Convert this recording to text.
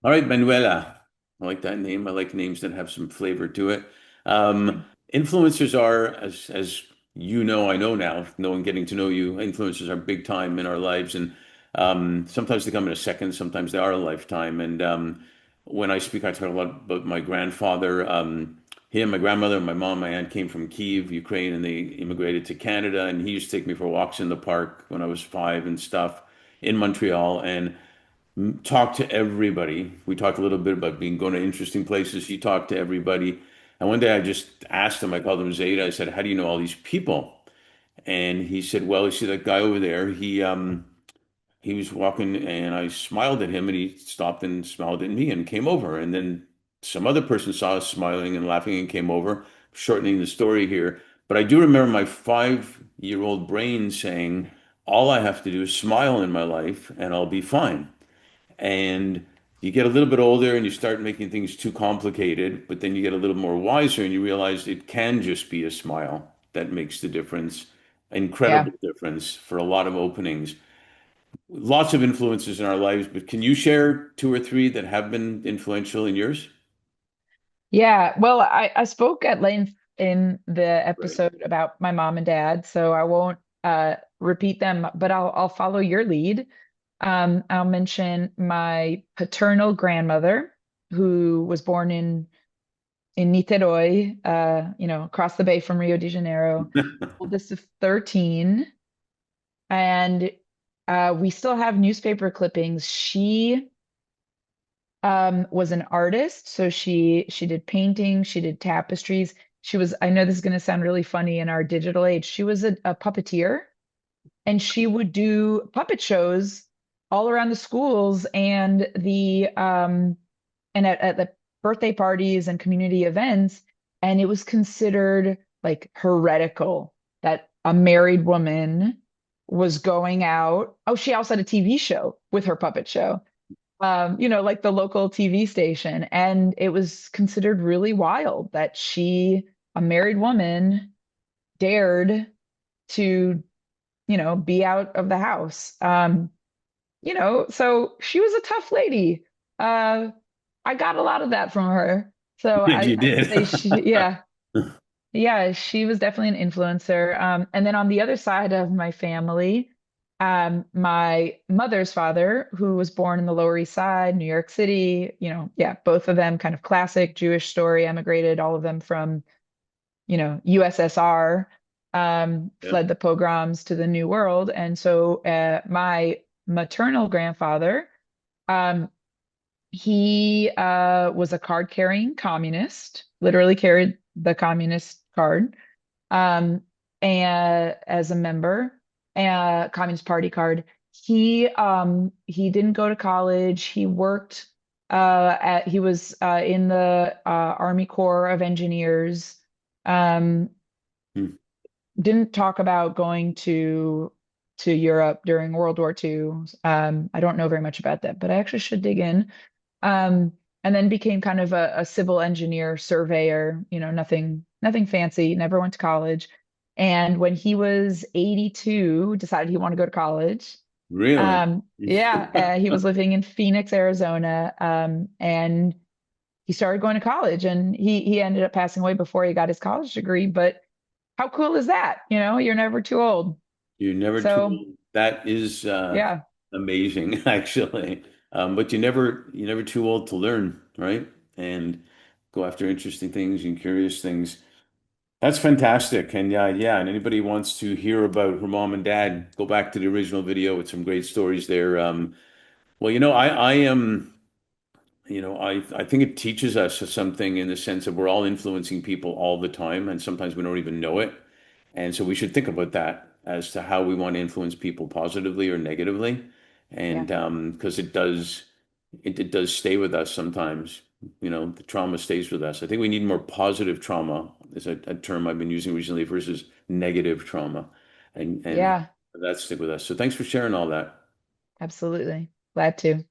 All right, Manuela. I like that name. I like names that have some flavor to it. Influencers are, as you know, I know now, knowing getting to know you, influencers are big time in our lives, and sometimes they come in a second, sometimes they are a lifetime. And when I speak, I talk a lot about my grandfather. Him, my grandmother, my mom, my aunt came from Kyiv, Ukraine, and they immigrated to Canada. And he used to take me for walks in the park when I was five and stuff in Montreal, and talk to everybody. We talked a little bit about being going to interesting places. He talked to everybody. And one day I just asked him, I called him Zeta. I said, "How do you know all these people?" And he said, "Well, you see that guy over there? He was walking and I smiled at him and he stopped and smiled at me and came over. And then some other person saw us smiling and laughing and came over, shortening the story here. But I do remember my 5-year old brain saying, all I have to do is smile in my life and I'll be fine. And you get a little bit older and you start making things too complicated, but then you get a little more wiser and you realize it can just be a smile that makes the difference, Yeah. incredible difference for a lot of openings. Lots of influences in our lives, but can you share two or three that have been influential in yours? Yeah. Well, I spoke at length in the Right. episode about my mom and dad, so I won't repeat them, but I'll follow your lead. I'll mention my paternal grandmother, who was born in Niterói, across the bay from Rio de Janeiro, oldest of 13. And we still have newspaper clippings. She was an artist, so she did painting, she did tapestries. She was, I know this is going to sound really funny in our digital age. She was a puppeteer, and she would do puppet shows all around the schools and at the birthday parties and community events. And it was considered like heretical that a married woman was going out. Oh, she also had a TV show with her puppet show, like the local TV station. And it was considered really wild that a married woman, dared to, be out of the house. So she was a tough lady. Uh, I got a lot of that from her. So You I'd did. say yeah, she was definitely an influencer. And then on the other side of my family, my mother's father, who was born in the Lower East Side, New York City, yeah, both of them kind of classic Jewish story, emigrated, all of them from, USSR, Yeah. fled the pogroms to the New World. And so my maternal grandfather, um, he was a card carrying communist, literally carried the communist card, um, and as a member, Communist Party card. He didn't go to college. He worked he was in the Army Corps of Engineers. Um, Hmm. didn't talk about going to Europe during World War II. I don't know very much about that, but I actually should dig in. Um, and then became kind of a civil engineer, surveyor, nothing fancy, never went to college. And when he was 82, decided he wanted to go to college. Really? Yeah, he was living in Phoenix, Arizona, and he started going to college, and he ended up passing away before he got his college degree. But how cool is that? You're never too old. You're never too So old. That is yeah, amazing, actually. But you're never too old to learn, right? And go after interesting things and curious things. That's fantastic. And yeah. And anybody wants to hear about her mom and dad, go back to the original video with some great stories there. Well, I am. I think it teaches us something in the sense of we're all influencing people all the time, and sometimes we don't even know it. And so we should think about that as to how we want to influence people positively or negatively. yeah, And because it does stay with us sometimes. The trauma stays with us. I think we need more positive trauma is a term I've been using recently versus negative trauma. And yeah, that stick with us. So thanks for sharing all that. absolutely. Glad to.